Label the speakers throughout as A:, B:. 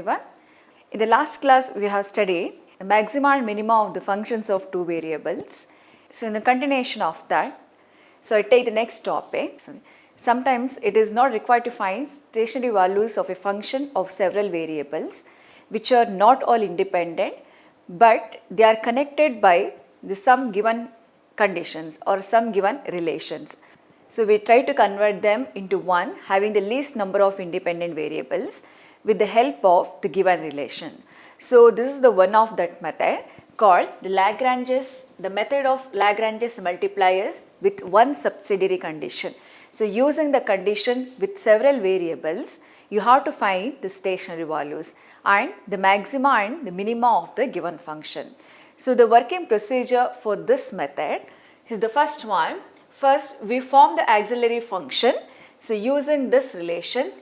A: everyone. In the last class we have studied the maxima and minima of the functions of two variables. So in the continuation of that, so I take the next topic. Sometimes it is not required to find stationary values of a function of several variables which are not all independent, but they are connected by some given conditions or some given relations. So we try to convert them into one having the least number of independent variables with the help of the given relation. So this is the one of that method called the method of Lagrange's multipliers with one subsidiary condition. So using the condition with several variables, you have to find the stationary values and the maxima and the minima of the given function. So the working procedure for this method is the first one. First we form the auxiliary function. So using this relation,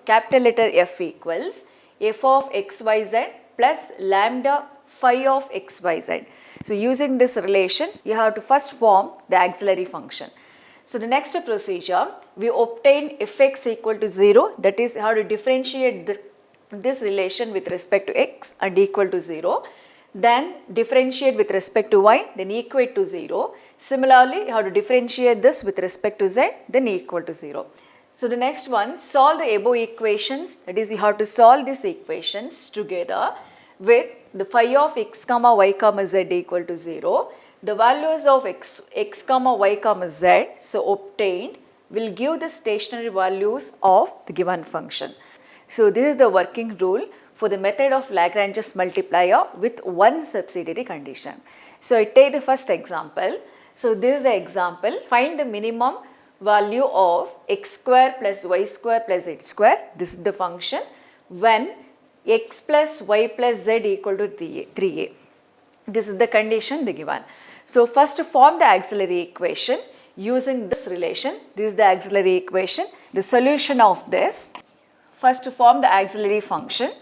A: capital letter F equals f of xyz plus lambda phi of xyz. So using this relation, you have to first form the auxiliary function. So the next procedure, we obtain fx equal to 0, that is how to differentiate this relation with respect to x and equal to 0. Then differentiate with respect to y, then equate to 0. Similarly, you have to differentiate this with respect to z, then equal to 0. So the next one, solve the above equations, that is you have to solve these equations together with the phi of x comma y comma z equal to 0. The values of x comma y comma z so obtained will give the stationary values of the given function. So this is the working rule for the method of Lagrange's multiplier with one subsidiary condition. So I take the first example. So this is the example. Find the minimum value of x square plus y square plus z square. This is the function when x plus y plus z equal to 3a. This is the condition they given. So first form the auxiliary equation using this relation. This is the auxiliary equation. The solution of this, first form the auxiliary function.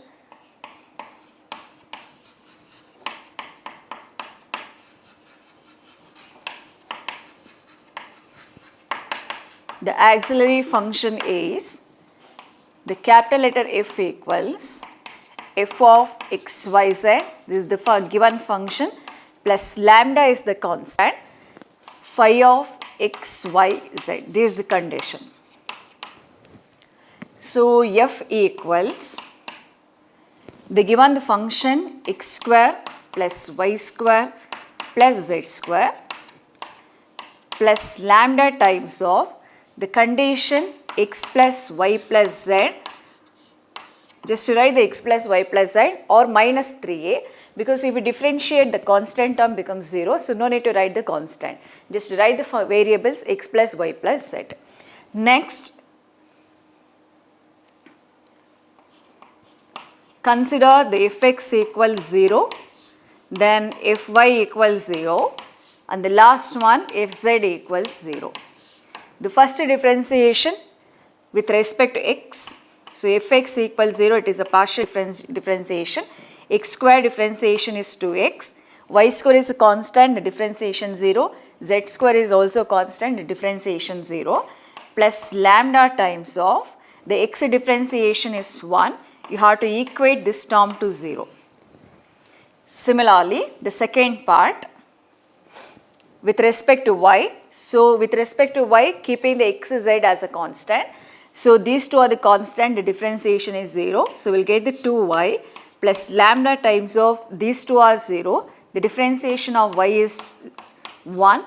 A: The auxiliary function is the capital letter F equals f of xyz, this is the given function, plus lambda is the constant, phi of xyz, this is the condition. So f equals the given the function x square plus y square plus z square plus lambda times of the condition x plus y plus z, just to write the x plus y plus z, or minus 3a, because if we differentiate the constant term becomes 0, so no need to write the constant, just write the variables x plus y plus z. Next, consider the fx equals 0, then fy equals 0, and the last one fz equals 0. The first differentiation with respect to x, so fx equals 0, it is a partial differentiation. X square differentiation is 2x, y square is a constant, the differentiation 0, z square is also constant, the differentiation 0, plus lambda times of the x differentiation is 1, you have to equate this term to 0. Similarly, the second part with respect to y, so with respect to y, keeping the x z as a constant, so these two are the constant, the differentiation is 0, so we will get the 2y plus lambda times of these two are 0, the differentiation of y is 1,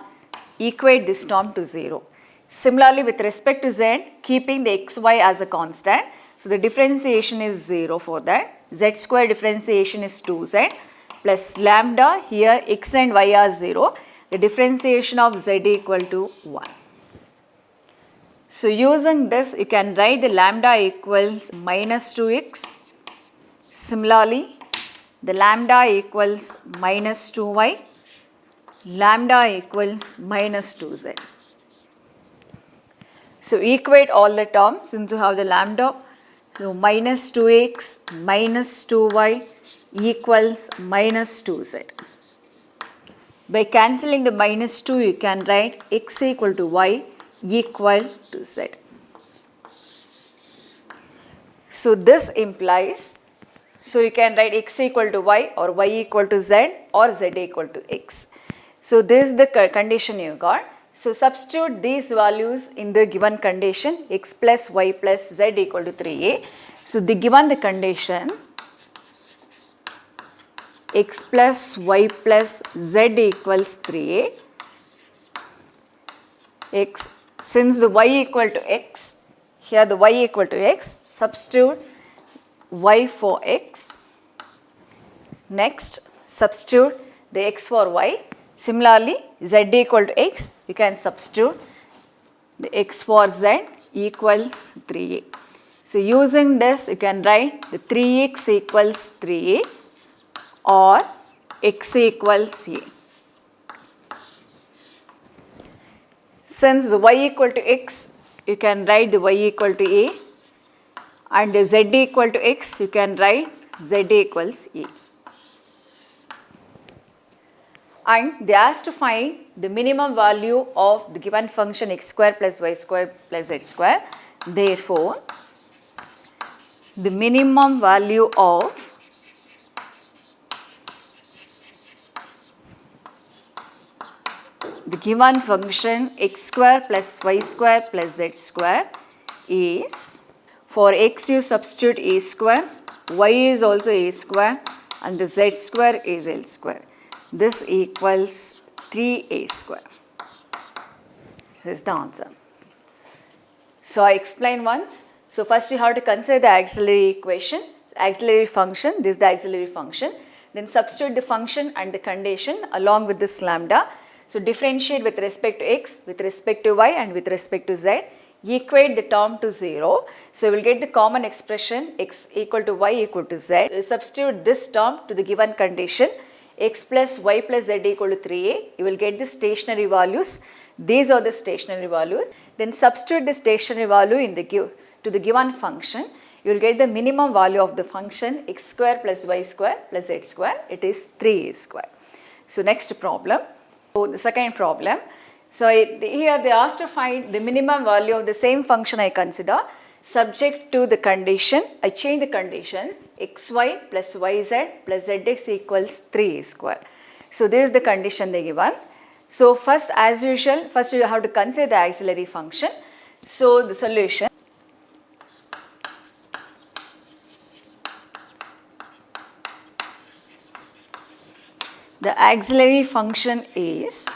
A: equate this term to 0. Similarly, with respect to z, keeping the xy as a constant, so the differentiation is 0 for that, z square differentiation is 2z plus lambda, here x and y are 0, the differentiation of z equal to 1. So using this, you can write the lambda equals minus 2x. Similarly, the lambda equals minus 2y, lambda equals minus 2z. So equate all the terms since you have the lambda, so minus 2x minus 2y equals minus 2z. By cancelling the minus 2, you can write x equal to y equal to z. So this implies So you can write x equal to y or y equal to z or z equal to x. So this is the condition you got. So substitute these values in the given condition x plus y plus z equal to 3a. So the given the condition x plus y plus z equals 3a. X, since the y equal to x, here the y equal to x, substitute y for x. Next, substitute the x for y. Similarly, z equal to x, you can substitute the x for z equals 3a. So using this, you can write the 3x equals 3a or x equals a. Since the y equal to x, you can write the y equal to a, and the z equal to x, you can write z equals a. And they asked to find the minimum value of the given function x square plus y square plus z square. Therefore, the minimum value of the given function x square plus y square plus z square is, for x you substitute a square, y is also a square, and the z square is l square. This equals 3a square. This is the answer. So I explain once. So first you have to consider the auxiliary equation, auxiliary function, this is the auxiliary function. Then substitute the function and the condition along with this lambda. So differentiate with respect to x, with respect to y, and with respect to z. Equate the term to 0. So we will get the common expression x equal to y equal to z. Substitute this term to the given condition x plus y plus z equal to 3a. You will get the stationary values. These are the stationary values. Then substitute the stationary value in the to the given function. You will get the minimum value of the function x square plus y square plus z square. It is 3a square. So next problem. So the second problem. So here they asked to find the minimum value of the same function I consider subject to the condition. I change the condition xy plus yz plus zx equals 3a square. So this is the condition they given. So first, as usual, first you have to consider the auxiliary function. So the solution. The auxiliary function is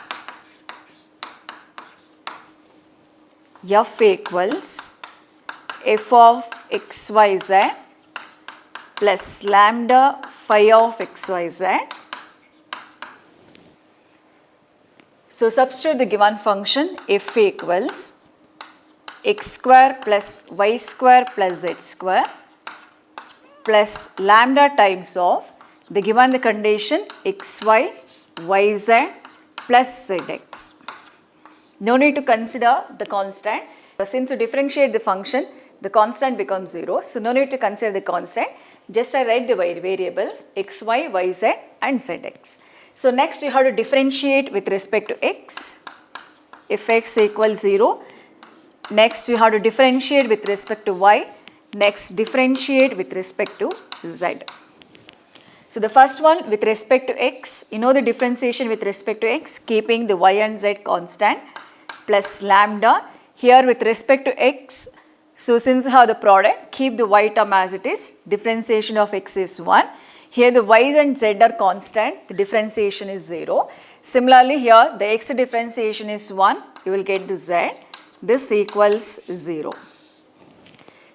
A: f equals f of xyz plus lambda phi of xyz. So substitute the given function f equals x square plus y square plus z square plus lambda times of the given the condition xy, yz plus zx. No need to consider the constant. Since you differentiate the function, the constant becomes 0. So no need to consider the constant. Just I write the variables xy, yz and zx. So next you have to differentiate with respect to x. If x equals 0. Next you have to differentiate with respect to y. Next differentiate with respect to z. So the first one with respect to x, you know the differentiation with respect to x, keeping the y and z constant plus lambda. Here with respect to x, so since you have the product, keep the y term as it is, differentiation of x is 1. Here the y and z are constant, the differentiation is 0. Similarly here the x differentiation is 1, you will get the z, this equals 0.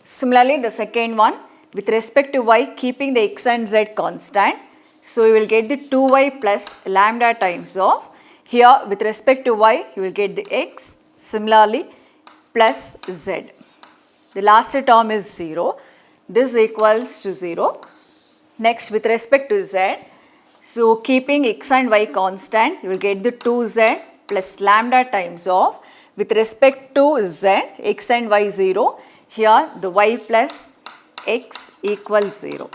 A: Similarly the second one, with respect to y, keeping the x and z constant, so you will get the 2y plus lambda times of, here with respect to y, you will get the x, similarly plus z. The last term is 0, this equals to 0. Next with respect to z, so keeping x and y constant, you will get the 2z plus lambda times of, with respect to z, x and y 0, here the y plus x equals 0.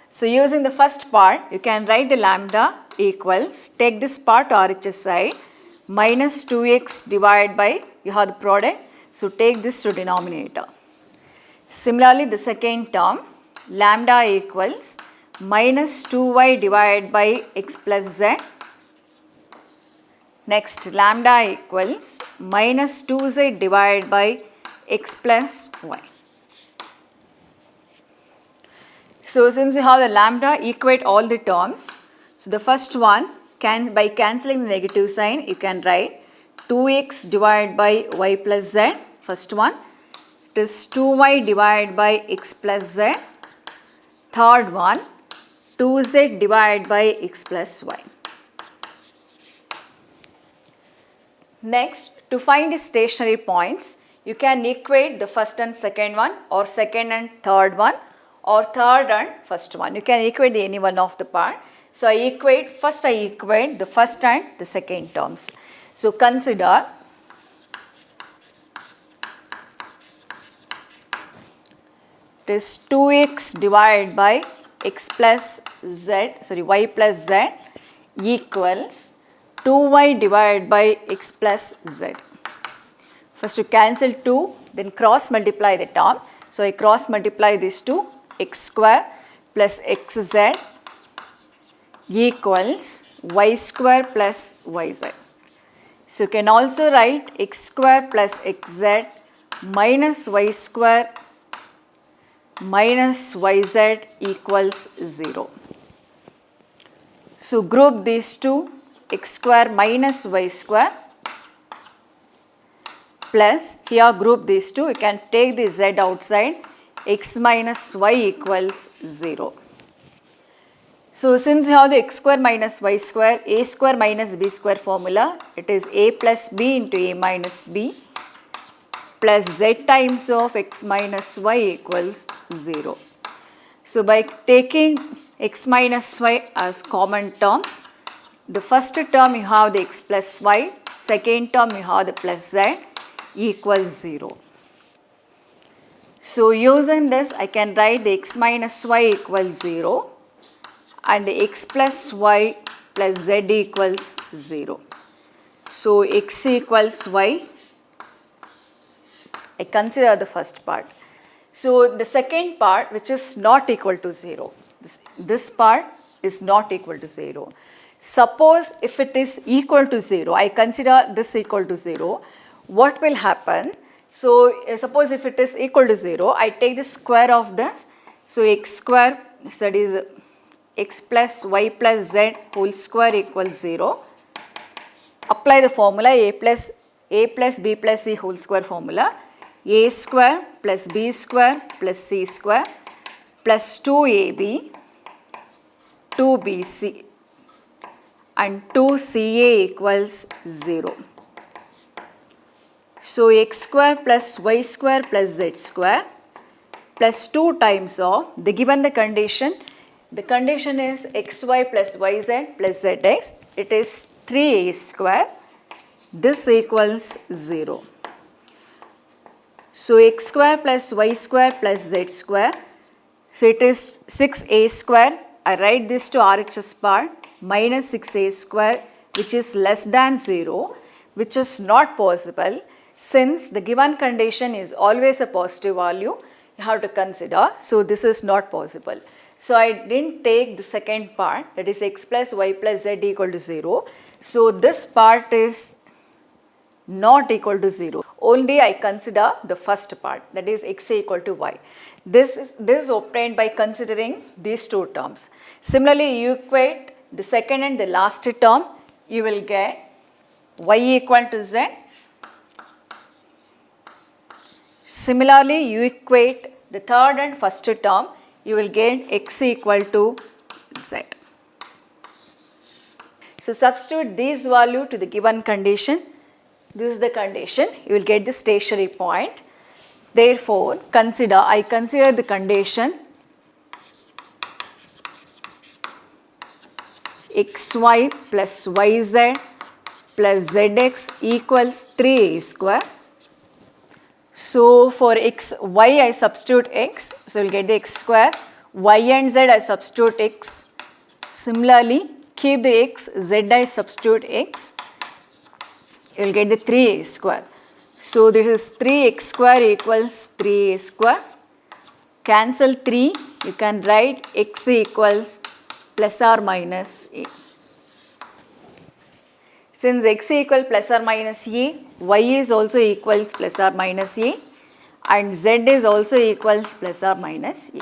A: So using the first part, you can write the lambda equals, take this part to RHS side, minus 2x divided by, you have the product, so take this to denominator. Similarly the second term, lambda equals minus 2y divided by x plus z. Next, lambda equals minus 2z divided by x plus y. So, since you have the lambda, equate all the terms. So, the first one, by cancelling the negative sign, you can write 2x divided by y plus z. First one, it is 2y divided by x plus z. Third one, 2z divided by x plus y. Next, to find the stationary points, you can equate the first and second one, or second and third one, or third and first one. You can equate any one of the part. So, I equate the first and the second terms. So, consider it is 2x divided by y plus z equals 2y divided by x plus z. First you cancel 2, then cross multiply the term. So, I cross multiply these two, x square plus xz equals y square plus yz. So, you can also write x square plus xz minus y square minus yz equals 0. So, group these two, x square minus y square plus, here group these two, you can take the z outside, x minus y equals 0. So, since you have the x square minus y square, a square minus b square formula, it is a plus b into a minus b plus z times of x minus y equals 0. So, by taking x minus y as common term, the first term you have the x plus y, second term you have the plus z equals 0. So, using this I can write the x minus y equals 0 and the x plus y plus z equals 0. So, x equals y, I consider the first part. So, the second part which is not equal to 0, this part is not equal to 0. Suppose if it is equal to 0, I consider this equal to 0, what will happen? So, suppose if it is equal to 0, I take the square of this. So, x square, that is x plus y plus z whole square equals 0. Apply the formula a plus b plus c whole square formula. A square plus b square plus c square plus 2ab, 2bc and 2ca equals 0. So, x square plus y square plus z square plus 2 times of the given the condition is xy plus yz plus zx, it is 3a square, this equals 0. So, x square plus y square plus z square, so it is 6a square, I write this to RHS part, minus 6a square which is less than 0, which is not possible. Since the given condition is always a positive value, you have to consider. So, this is not possible. So, I didn't take the second part, that is x plus y plus z equal to 0. So, this part is not equal to 0. Only I consider the first part, that is x equal to y. This is obtained by considering these two terms. Similarly, you equate the second and the last term, you will get y equal to z. Similarly, you equate the third and first term, you will get x equal to z. So, substitute this value to the given condition. This is the condition, you will get the stationary point. Therefore, I consider the condition xy plus yz plus zx equals 3a square. So, for y I substitute x, so we will get the x square, y and z I substitute x. Similarly, keep the x, z I substitute x, you will get the 3a square. So, this is 3x square equals 3a square, cancel 3, you can write x equals plus or minus a. Since x equals plus or minus a, y is also equals plus or minus a, and z is also equals plus or minus a.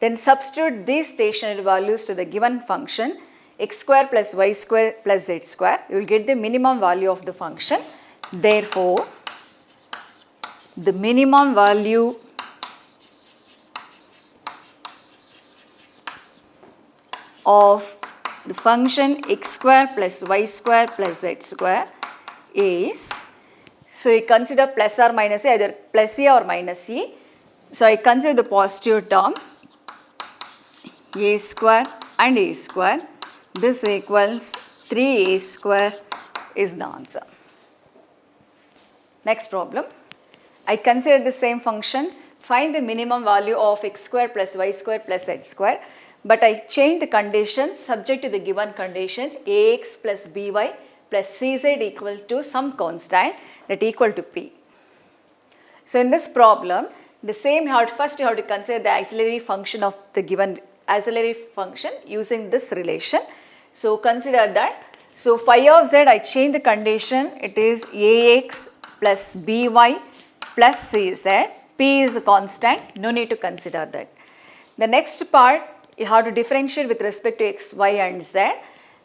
A: Then substitute these stationary values to the given function x square plus y square plus z square. You will get the minimum value of the function. Therefore, the minimum value of the function x square plus y square plus z square is, so you consider plus or minus a, either plus a or minus a. So I consider the positive term a square and a square. This equals 3a square is the answer. Next problem. I consider the same function, find the minimum value of x square plus y square plus z square, but I change the condition subject to the given condition ax plus by plus cz equal to some constant that equal to p. So in this problem, the same first you have to consider the auxiliary function of the given auxiliary function using this relation. So consider that. So phi of z, I change the condition, it is ax plus by plus cz, p is a constant, no need to consider that. The next part, you have to differentiate with respect to x, y and z.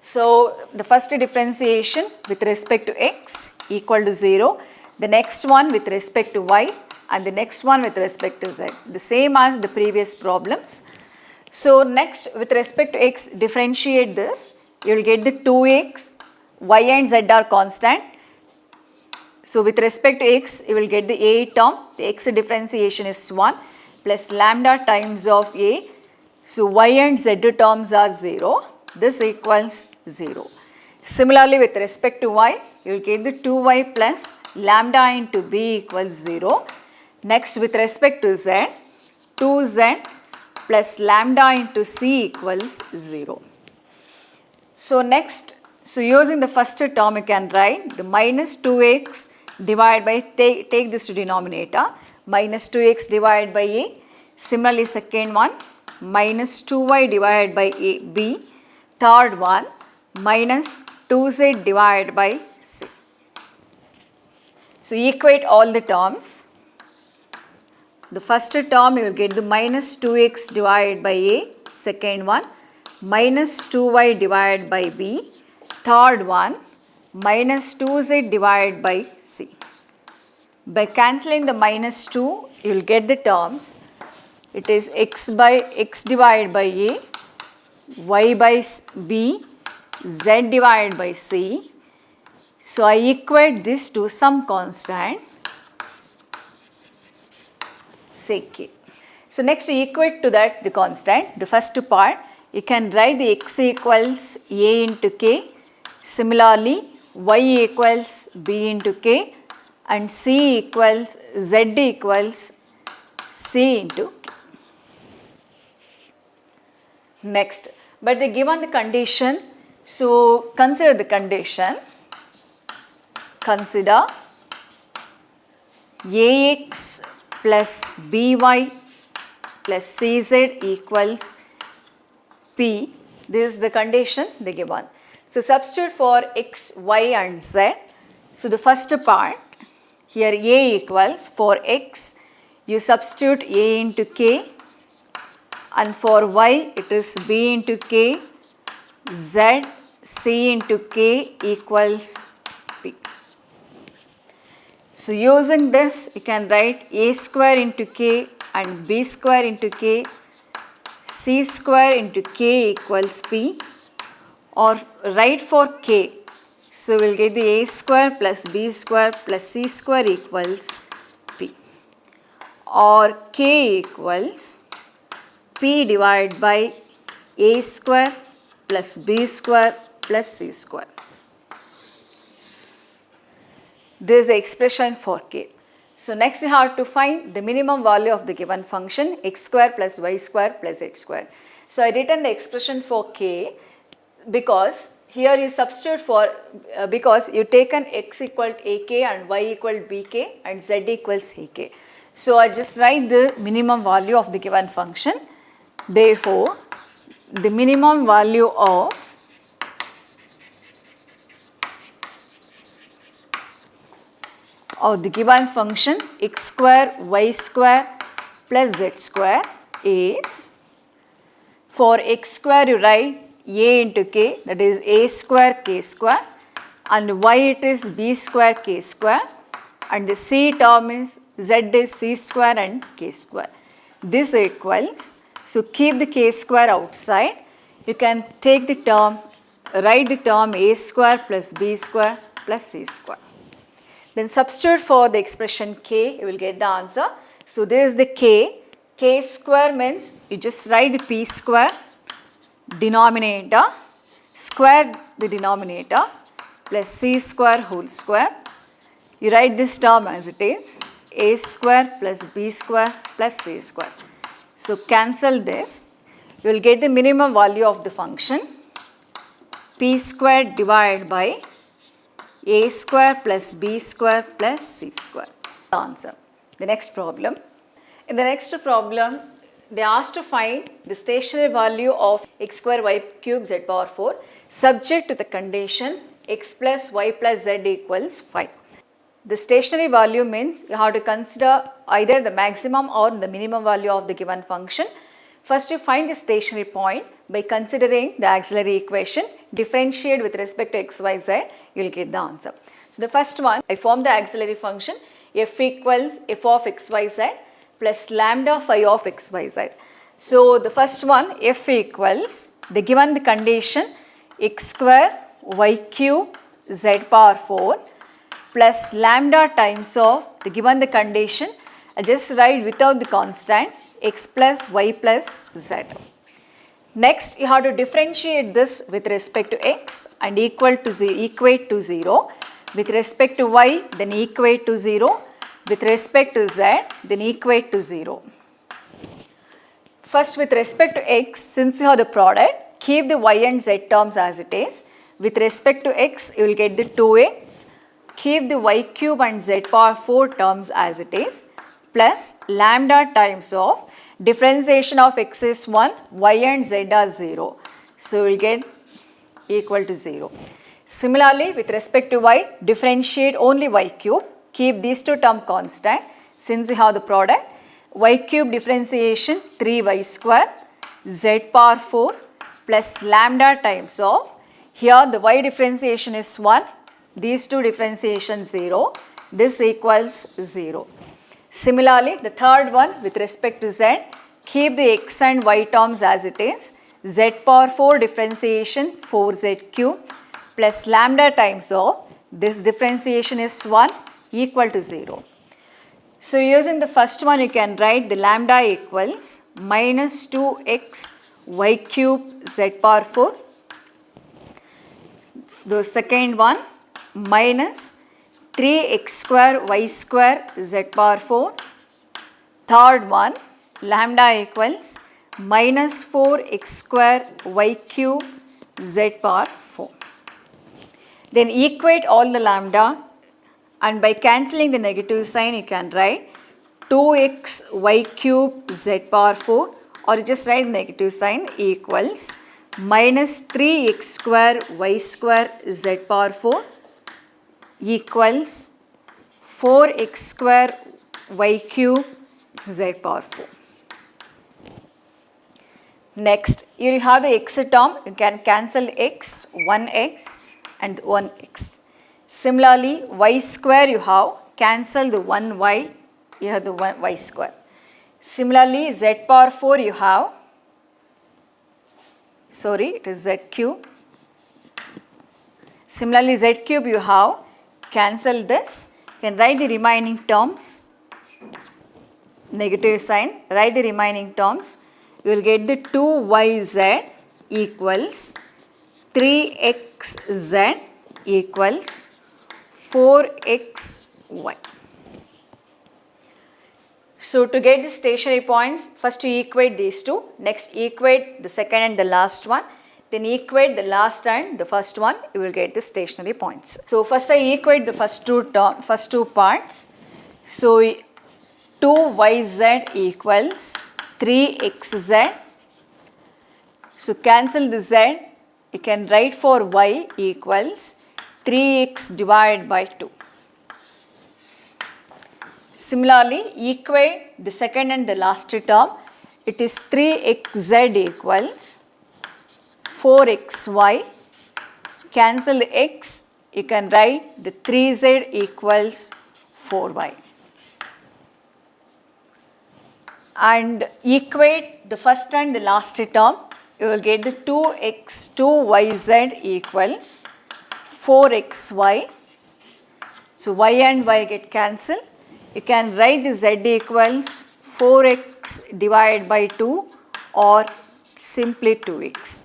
A: So the first differentiation with respect to x equal to 0, the next one with respect to y, and the next one with respect to z, the same as the previous problems. So next with respect to x, differentiate this, you will get the 2x, y and z are constant. So with respect to x, you will get the a term, the x differentiation is 1 plus lambda times of a. So y and z terms are 0, this equals 0. Similarly with respect to y, you will get the 2y plus lambda into b equals 0. Next with respect to z, 2z plus lambda into c equals 0. So next, so using the first term you can write the minus 2x divided by, take this to denominator, minus 2x divided by a. Similarly second one, minus 2y divided by a, b. Third one, minus 2z divided by c. So equate all the terms. The first term you will get the minus 2x divided by a, second one minus 2y divided by b, third one minus 2z divided by c. By cancelling the minus 2, you will get the terms. It is x divided by a, y by b, z divided by c. So I equate this to some constant, say k. So next we equate to that the constant, the first part, you can write the x equals a into k. Similarly, y equals b into k and c equals z equals c into k. Next, but they given the condition, so consider the condition. Consider ax plus by plus cz equals p. This is the condition they given. So substitute for x, y and z. So the first part, here a equals for x, you substitute a into k, and for y it is b into k, z, c into k equals p. So using this you can write a square into k and b square into k, c square into k equals p, or write for k. So we will get the a square plus b square plus c square equals p, or k equals p divided by a square plus b square plus c square. This is the expression for k. So next you have to find the minimum value of the given function x square plus y square plus z square. So I written the expression for k because here you substitute for, because you taken x equal to ak and y equal to bk and z equals ak. So I just write the minimum value of the given function. Therefore, the minimum value of the given function x square y square plus z square is, for x square you write a into k, that is a square k square, and y it is b square k square, and the c term is z is c square and k square. This equals, so keep the k square outside, you can take the term, write the term a square plus b square plus c square. Then substitute for the expression k, you will get the answer. So this is the k square means you just write the p square, denominator, square the denominator, plus c square whole square. You write this term as it is, a square plus b square plus c square. So cancel this, you will get the minimum value of the function, p square divided by a square plus b square plus c square. The answer. The next problem. In the next problem, they asked to find the stationary value of x square y cube z power 4 subject to the condition x plus y plus z equals 5. The stationary value means you have to consider either the maximum or the minimum value of the given function. First you find the stationary point by considering the auxiliary equation, differentiate with respect to x, y, z, you will get the answer. So the first one, I form the auxiliary function f equals f of x, y, z plus lambda phi of x, y, z. So the first one, f equals, they given the condition x square y cube z power 4 plus lambda times of, the given the condition, I just write without the constant, x plus y plus z. Next, you have to differentiate this with respect to x and equate to 0. With respect to y, then equate to 0. With respect to z, then equate to 0. First, with respect to x, since you have the product, keep the y and z terms as it is. With respect to x, you will get the 2x. Keep the y cube and z power 4 terms as it is, plus lambda times of differentiation of x is 1, y and z are 0. So we will get equal to 0. Similarly, with respect to y, differentiate only y cube. Keep these two terms constant. Since you have the product, y cube differentiation 3y square, z power 4 plus lambda times of, here the y differentiation is 1, these two differentiation 0, this equals 0. Similarly, the third one with respect to z, keep the x and y terms as it is, z power 4 differentiation 4z cube plus lambda times of, this differentiation is 1 equal to 0. So using the first one, you can write the lambda equals minus 2x y cube z power 4. The second one, minus 3x square y square z power 4. Third one, lambda equals minus 4x square y cube z power 4. Then equate all the lambda, and by cancelling the negative sign you can write 2x y cube z power 4, or you just write negative sign, equals minus 3x square y square z power 4 equals 4x square y cube z power 4. Next, you have the x term, you can cancel x, 1x and 1x. Similarly, y square you have, cancel the 1y, you have the 1y square. Similarly, z power 4 you have, sorry, it is z cube. Similarly, z cube you have, cancel this, you can write the remaining terms, negative sign, write the remaining terms, you will get the 2yz equals 3xz equals 4xy. So to get the stationary points, first you equate these two, next equate the second and the last one, then equate the last and the first one, you will get the stationary points. So first I equate the first two parts. So 2yz equals 3xz. So cancel the z, you can write for y equals 3x divided by 2. Similarly, equate the second and the last term. It is 3xz equals 4xy. Cancel the x, you can write the 3z equals 4y. And equate the first and the last term. You will get the 2x2yz equals 4xy. So y and y get cancelled. You can write the z equals 4x divided by 2 or simply 2x.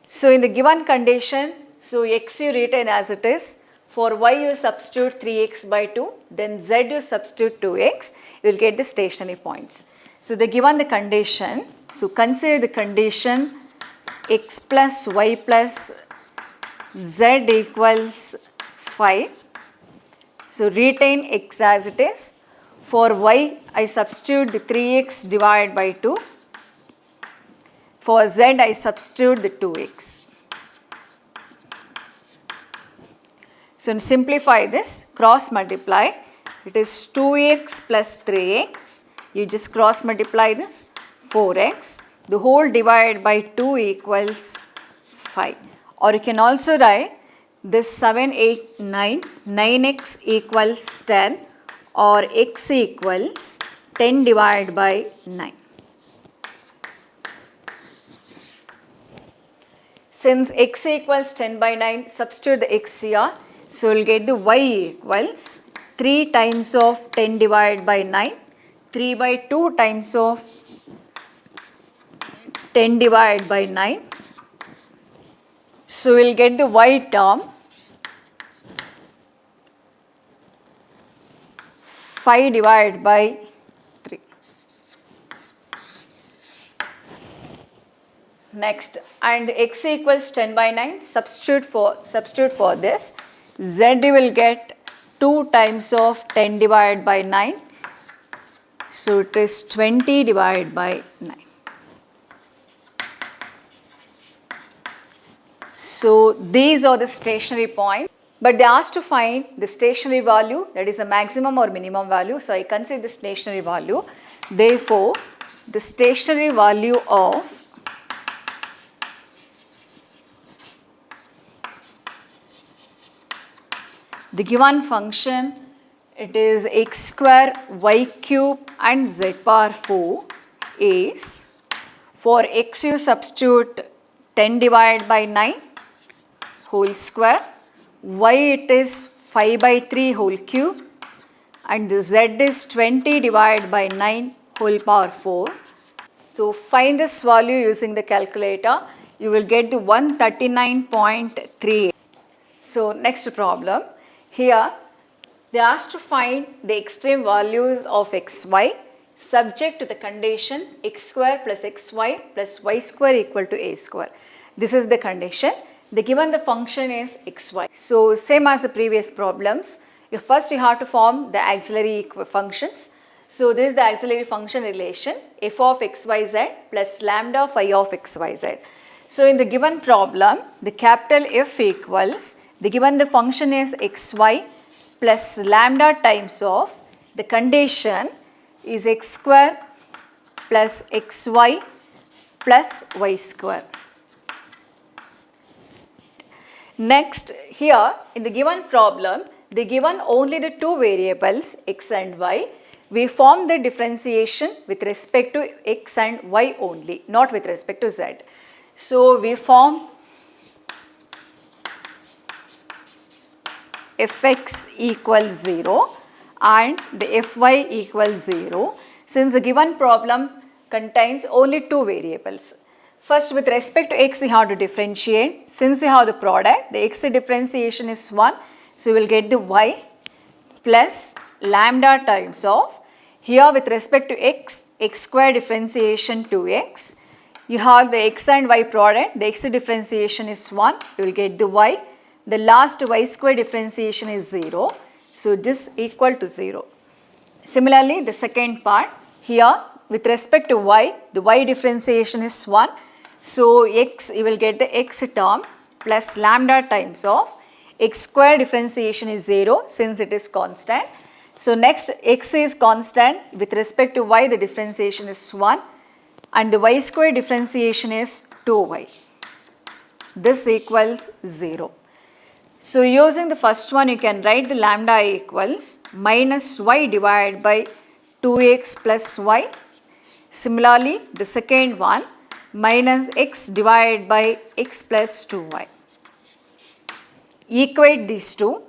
A: So in the given condition, so x you retain as it is. For y you substitute 3x by 2, then z you substitute 2x, you will get the stationary points. So they given the condition, so consider the condition x plus y plus z equals 5. So retain x as it is. For y I substitute the 3x divided by 2. For z I substitute the 2x. So to simplify this, cross multiply, it is 2x plus 3x, you just cross multiply this, 4x, the whole divided by 2 equals 5. Or you can also write this 7, 8, 9, 9x equals 10 or x equals 10 divided by 9. Since x equals 10 by 9, substitute the x here. So we'll get the y equals 3 times of 10 divided by 9, 3 by 2 times of 10 divided by 9. So we'll get the y term 5 divided by 3. Next, and x equals 10 by 9, substitute for this. Z will get 2 times of 10 divided by 9. So it is 20 divided by 9. So these are the stationary points. But they asked to find the stationary value, that is a maximum or minimum value. So I consider the stationary value. Therefore, the stationary value of the given function, it is x square y cube and z power 4 is, for x you substitute 10 divided by 9 whole square, y it is 5 by 3 whole cube, and the z is 20 divided by 9 whole power 4. So find this value using the calculator. You will get the 139.38. So next problem. Here they asked to find the extreme values of xy subject to the condition x square plus xy plus y square equal to a square. This is the condition. The given the function is xy. So same as the previous problems. First you have to form the auxiliary functions. So this is the auxiliary function relation f of xyz plus lambda phi of xyz. So in the given problem, the capital F equals, the given the function is xy plus lambda times of, the condition is x square plus xy plus y square. Next, here in the given problem, they given only the two variables x and y. We form the differentiation with respect to x and y only, not with respect to z. So we form fx equals 0 and the fy equals 0, since the given problem contains only two variables. First, with respect to x you have to differentiate. Since you have the product, the x differentiation is 1, so you will get the y plus lambda times of, here with respect to x, x square differentiation 2x, you have the x and y product, the x differentiation is 1, you will get the y. The last y square differentiation is 0. So this equal to 0. Similarly, the second part here with respect to y, the y differentiation is 1. So, x, you will get the x term plus lambda times of x square differentiation is 0 since it is constant. So, next x is constant with respect to y, the differentiation is 1 and the y square differentiation is 2y. This equals 0. So, using the first one, you can write the lambda equals minus y divided by 2x plus y. Similarly, the second one minus x divided by x plus 2y. Equate these two.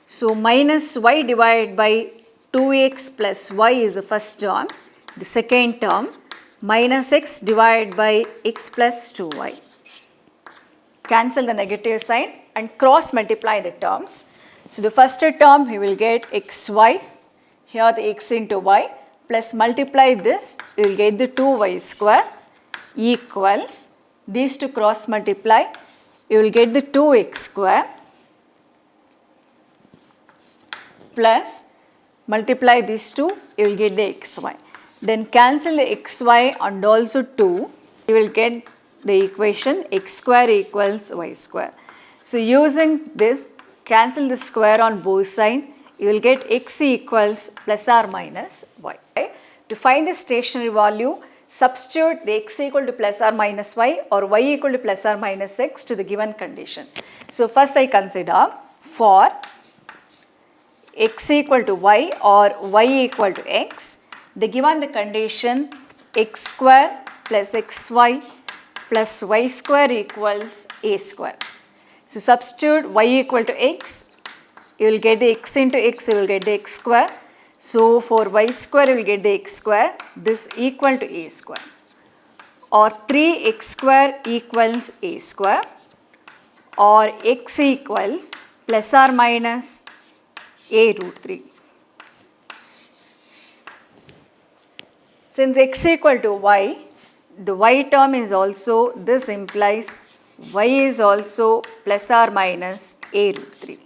A: So, minus y divided by 2x plus y is the first term. The second term minus x divided by x plus 2y. Cancel the negative sign and cross multiply the terms. So, the first term you will get xy, here the x into y plus multiply this, you will get the 2y square equals, these two cross multiply, you will get the 2x square plus multiply these two, you will get the xy. Then cancel the xy and also 2, you will get the equation x square equals y square. So, using this, cancel the square on both sides, you will get x equals plus or minus y. To find the stationary value, substitute the x equal to plus or minus y or y equal to plus or minus x to the given condition. So, first I consider for x equal to y or y equal to x, the given the condition x square plus xy plus y square equals a square. So, substitute y equal to x, you will get the x into x, you will get the x square. So, for y square you will get the x square, this equal to a square, or 3x square equals a square, or x equals plus or minus a root 3. Since x equal to y, the y term is also, this implies y is also plus or minus a root 3.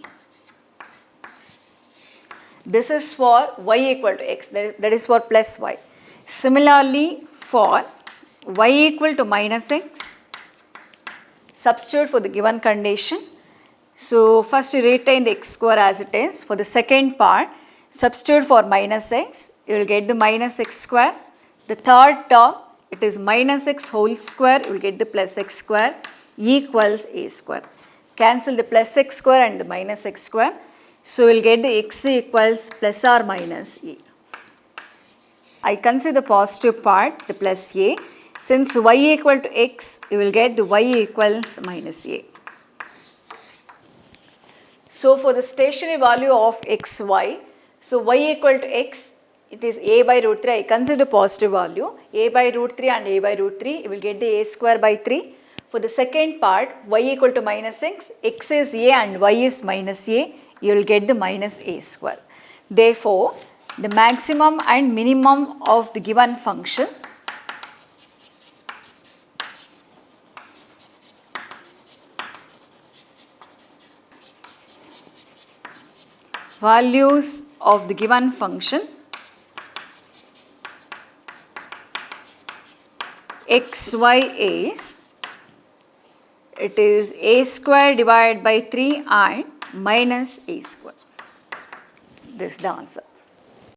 A: This is for y equal to x, that is for plus y. Similarly, for y equal to minus x, substitute for the given condition. So, first you retain the x square as it is. For the second part, substitute for minus x, you will get the minus x square. The third term, it is minus x whole square, you will get the plus x square equals a square. Cancel the plus x square and the minus x square. So, we will get the x equals plus or minus a. I consider the positive part, the plus a. Since y equal to x, you will get the y equals minus a. So, for the stationary value of xy, so y equal to x, it is a by root 3, I consider the positive value, a by root 3 and a by root 3, you will get the a square by 3. For the second part, y equal to minus x is a and y is minus a, you will get the minus a square. Therefore, the maximum and minimum of the given function values of the given function xy is, it is a square divided by 3 and minus a square. This is the answer.